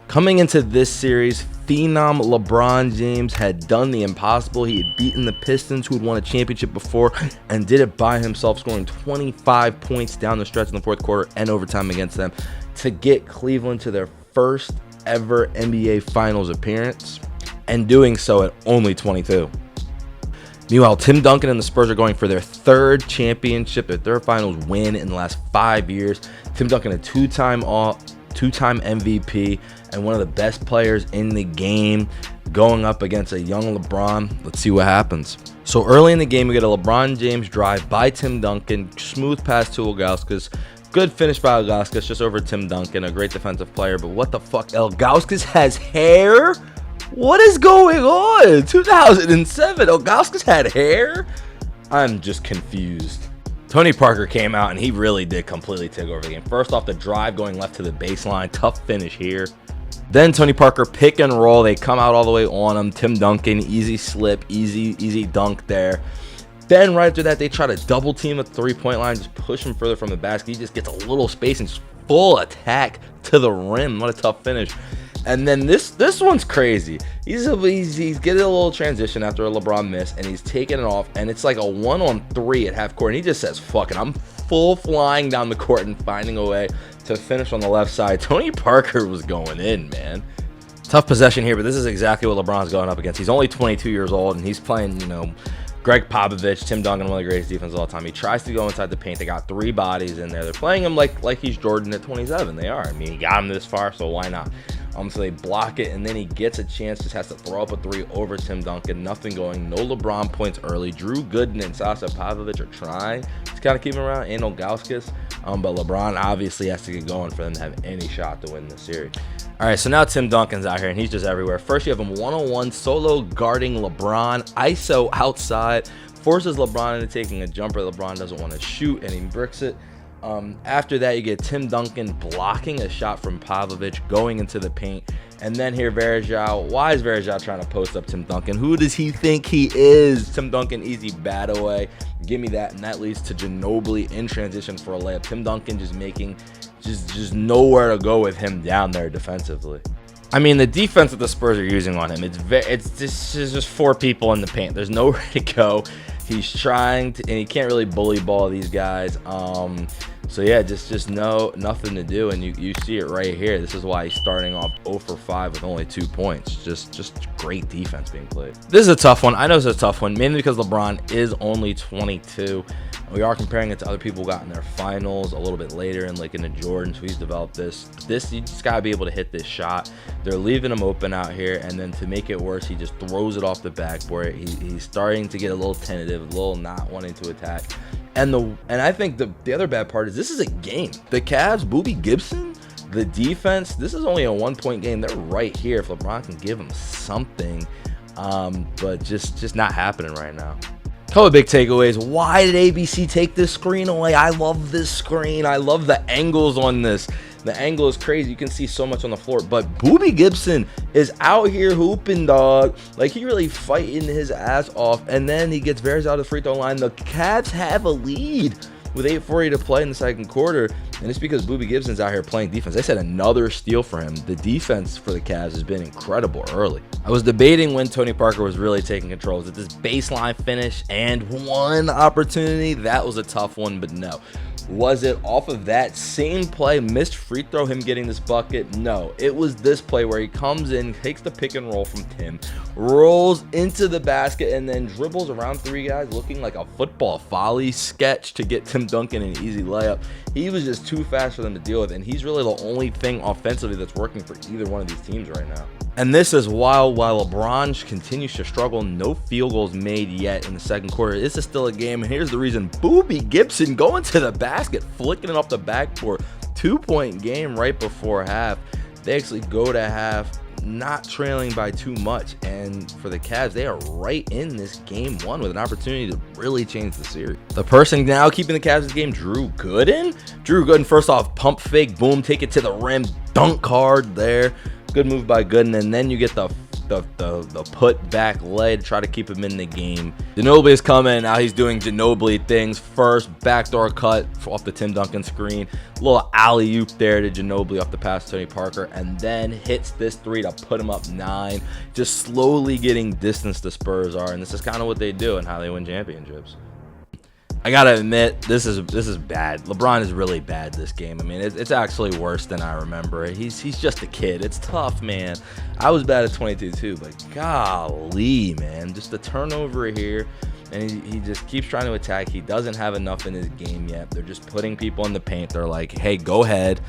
Coming into this series, phenom LeBron James had done the impossible. He had beaten the Pistons, who had won a championship before, and did it by himself, scoring 25 points down the stretch in the fourth quarter and overtime against them to get Cleveland to their first ever NBA Finals appearance, and doing so at only 22. Meanwhile, Tim Duncan and the Spurs are going for their third championship, their third finals win in the last 5 years. Tim Duncan, a two-time MVP and one of the best players in the game, going up against a young LeBron. Let's see what happens. So early in the game, we get a LeBron James drive by Tim Duncan, smooth pass to Ilgauskas. Good finish by Ilgauskas, just over Tim Duncan, a great defensive player. But what the fuck? Ilgauskas has hair? What is going on? 2007, Ilgauskas had hair? I'm just confused. Tony Parker came out and he really did completely take over the game. First off, the drive going left to the baseline, tough finish here. Then Tony Parker pick and roll. They come out all the way on him. Tim Duncan, easy slip, easy dunk there. Then right after that, they try to double team at the three-point line, just push him further from the basket. He just gets a little space and just full attack to the rim. What a tough finish. And then this one's crazy. He's getting a little transition after a LeBron miss, and he's taking it off, and it's like a 1-on-3 at half court, and he just says, fuck it, I'm full flying down the court and finding a way to finish on the left side. Tony Parker was going in, man. Tough possession here, but this is exactly what LeBron's going up against. He's only 22 years old, and he's playing, Greg Popovich, Tim Duncan, one of the greatest defenses of all time. He tries to go inside the paint. They got three bodies in there. They're playing him like he's Jordan at 27. They are. I mean, he got him this far, so why not? So they block it, and then he gets a chance, just has to throw up a three over Tim Duncan. Nothing going. No LeBron points early. Drew Gooden and Sasha Pavlovic are trying to kind of keep him around, and Ilgauskas. But LeBron obviously has to get going for them to have any shot to win this series. All right, so now Tim Duncan's out here, and he's just everywhere. First, you have him one-on-one solo guarding LeBron. ISO outside, forces LeBron into taking a jumper. LeBron doesn't want to shoot, and he bricks it. After that, you get Tim Duncan blocking a shot from Pavlovic, going into the paint. And then here, Varejao. Why is Varejao trying to post up Tim Duncan? Who does he think he is? Tim Duncan, easy bat away. Give me that, and that leads to Ginobili in transition for a layup. Tim Duncan just making just nowhere to go with him down there defensively. I mean, the defense that the Spurs are using on him, it's just four people in the paint. There's nowhere to go. He's trying to, and he can't really bully ball these guys. So yeah, just nothing to do, and you see it right here. This is why he's starting off 0 for 5 with only 2 points. Just great defense being played. This is a tough one. I know it's a tough one, mainly because LeBron is only 22. We are comparing it to other people who got in their finals a little bit later, and like in the Jordan, so he's developed this. You just gotta be able to hit this shot. They're leaving him open out here, and then to make it worse, he just throws it off the backboard. He's starting to get a little tentative, a little not wanting to attack. And I think the other bad part is this is a game. The Cavs, Boobie Gibson, the defense, this is only a 1-point game. They're right here if LeBron can give them something, but just not happening right now. Couple of big takeaways. Why did ABC take this screen away? I love this screen. I love the angles on this. The angle is crazy. You can see so much on the floor. But Boobie Gibson is out here hooping, dog. Like, he really fighting his ass off. And then he gets Varejao out of the free throw line. The Cavs have a lead with 8:40 to play in the second quarter. And it's because Boobie Gibson's out here playing defense. They said another steal for him. The defense for the Cavs has been incredible early. I was debating when Tony Parker was really taking control. Was it this baseline finish and one opportunity? That was a tough one, but no. Was it off of that same play, missed free throw, him getting this bucket? No, it was this play where he comes in, takes the pick and roll from Tim, rolls into the basket, and then dribbles around three guys looking like a football volley sketch to get Tim Duncan an easy layup. He was just too fast for them to deal with, and he's really the only thing offensively that's working for either one of these teams right now. And this is while LeBron continues to struggle. No field goals made yet in the second quarter. This is still a game, and here's the reason. Boobie Gibson going to the basket, flicking it off the backboard. 2-point game right before half. They actually go to half not trailing by too much, and for the Cavs, they are right in this game one with an opportunity to really change the series. The person now keeping the Cavs in the game, Drew Gooden. Drew Gooden, first off, pump fake, boom, take it to the rim, dunk hard there. Good move by Gooden, and then you get the the put back leg, try to keep him in the game. Ginobili's coming. Now he's doing Ginobili things. First, backdoor cut off the Tim Duncan screen. Little alley-oop there to Ginobili off the pass to Tony Parker. And then hits this three to put him up 9. Just slowly getting distance the Spurs are. And this is kind of what they do and how they win championships. I gotta admit, this is bad. LeBron is really bad this game. I mean, it's actually worse than I remember. He's just a kid. It's tough, man. I was bad at 22 too, but golly, man, just the turnover here, and he just keeps trying to attack. He doesn't have enough in his game yet. They're just putting people in the paint. They're like, hey, go ahead,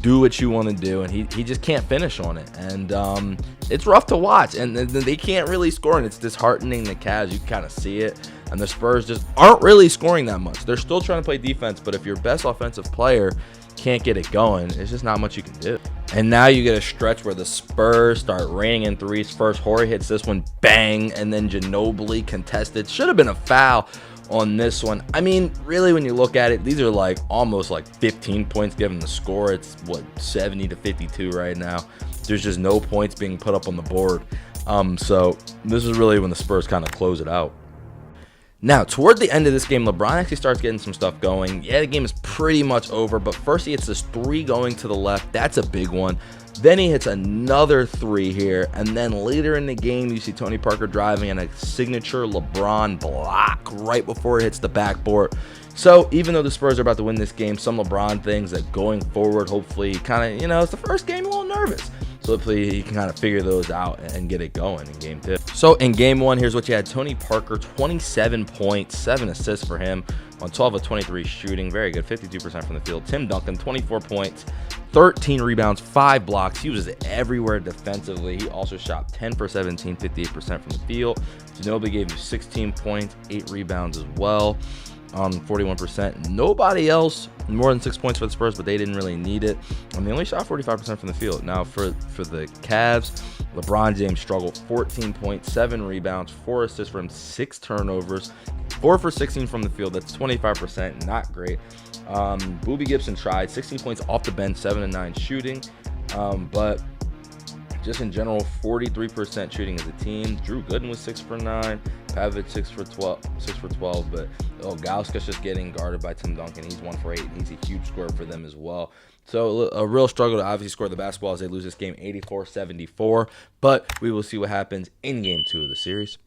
do what you want to do, and he just can't finish on it. And it's rough to watch, and they can't really score, and it's disheartening. The Cavs, you kind of see it. And the Spurs just aren't really scoring that much. They're still trying to play defense, but if your best offensive player can't get it going, it's just not much you can do. And now you get a stretch where the Spurs start raining in threes. First, Horry hits this one, bang, and then Ginobili contested. Should have been a foul on this one. I mean, really, when you look at it, these are like almost like 15 points given the score. It's what, 70 to 52 right now. There's just no points being put up on the board. So this is really when the Spurs kind of close it out. Now, toward the end of this game, LeBron actually starts getting some stuff going. Yeah, the game is pretty much over, but first he hits this 3 going to the left. That's a big one. Then he hits another 3 here, and then later in the game, you see Tony Parker driving and a signature LeBron block right before it hits the backboard. So even though the Spurs are about to win this game, some LeBron things that going forward, hopefully, kind of, it's the first game, a little nervous. So hopefully he can kind of figure those out and get it going in game 2. So in game 1, here's what you had. Tony Parker, 27 points, 7 assists for him on 12 of 23 shooting. Very good, 52% from the field. Tim Duncan, 24 points, 13 rebounds, 5 blocks. He was everywhere defensively. He also shot 10 for 17, 58% from the field. Ginobili gave you 16 points, 8 rebounds as well. 41%. Nobody else more than 6 points for the Spurs, but they didn't really need it. And they only shot 45% from the field. Now for the Cavs, LeBron James struggled. 14 points, 7 rebounds, 4 assists from 6 turnovers, 4 for 16 from the field. That's 25%. Not great. Boobie Gibson tried 16 points off the bench, 7 and 9 shooting, but just in general, 43% shooting as a team. Drew Gooden was 6 for 9. Pavic 6 for 12. But Gauska's just getting guarded by Tim Duncan. He's 1 for 8, and he's a huge scorer for them as well. So a real struggle to obviously score the basketball as they lose this game 84-74. But we will see what happens in game 2 of the series.